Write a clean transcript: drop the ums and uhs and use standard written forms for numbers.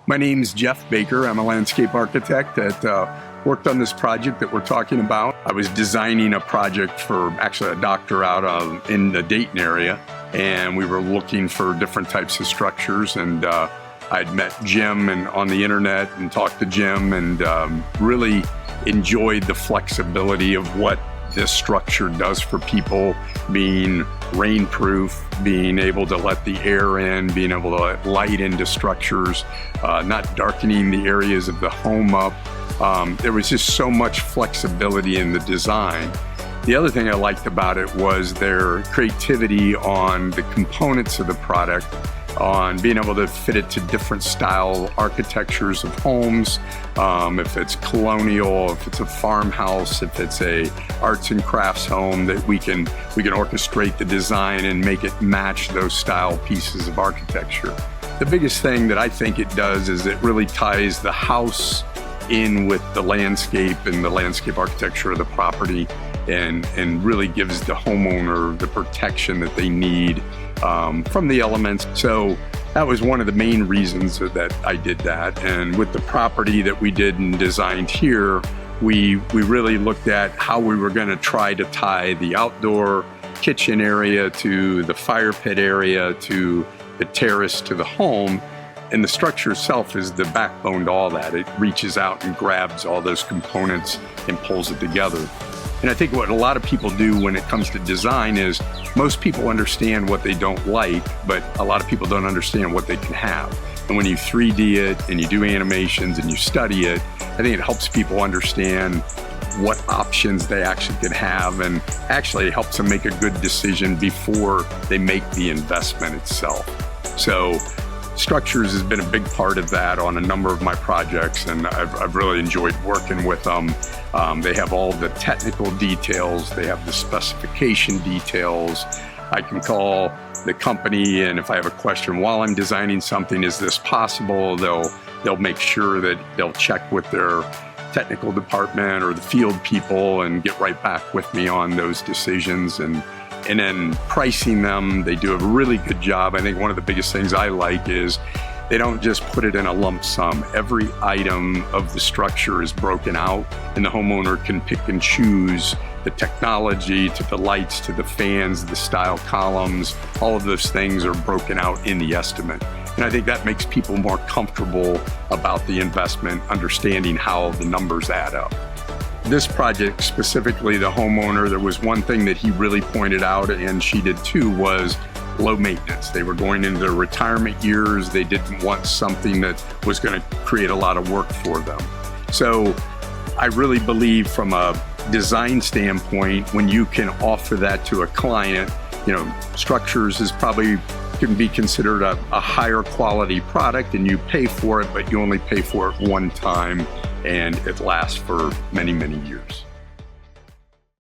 My name's Jeff Baker. I'm a landscape architect that worked on this project that we're talking about. I was designing a project for actually a doctor out in the Dayton area, and we were looking for different types of structures. And I'd met Jim on the internet and talked to Jim, and really enjoyed the flexibility of what this structure does for people, being rainproof, being able to let the air in, being able to let light into structures, not darkening the areas of the home up. There was just so much flexibility in the design. The other thing I liked about it was their creativity on the components of the product, on being able to fit it to different style architectures of homes. If it's colonial, if it's a farmhouse, if it's a arts and crafts home, that we can orchestrate the design and make it match those style pieces of architecture. The biggest thing that I think it does is it really ties the house in with the landscape and the landscape architecture of the property, and really gives the homeowner the protection that they need from the elements. So that was one of the main reasons that I did that. And with the property that we did and designed here, we really looked at how we were going to try to tie the outdoor kitchen area to the fire pit area to the terrace to the home. And the structure itself is the backbone to all that. It reaches out and grabs all those components and pulls it together. And I think what a lot of people do when it comes to design is most people understand what they don't like, but a lot of people don't understand what they can have. And when you 3D it and you do animations and you study it, I think it helps people understand what options they actually could have, and actually helps them make a good decision before they make the investment itself. So Struxures has been a big part of that on a number of my projects, and I've really enjoyed working with them. They have all the technical details, they have the specification details. I can call the company, and if I have a question while I'm designing something, is this possible? They'll make sure that they'll check with their technical department or the field people and get right back with me on those decisions. And then pricing them, they do a really good job. I think one of the biggest things I like is they don't just put it in a lump sum. Every item of the structure is broken out, and the homeowner can pick and choose the technology, to the lights, to the fans, the style columns. All of those things are broken out in the estimate. And I think that makes people more comfortable about the investment, understanding how the numbers add up. This project specifically, the homeowner, there was one thing that he really pointed out, and she did too, was low maintenance. They were going into their retirement years. They didn't want something that was going to create a lot of work for them. So I really believe from a design standpoint, when you can offer that to a client, Struxures is probably can be considered a higher quality product, and you pay for it, but you only pay for it one time, and it lasts for many, many years.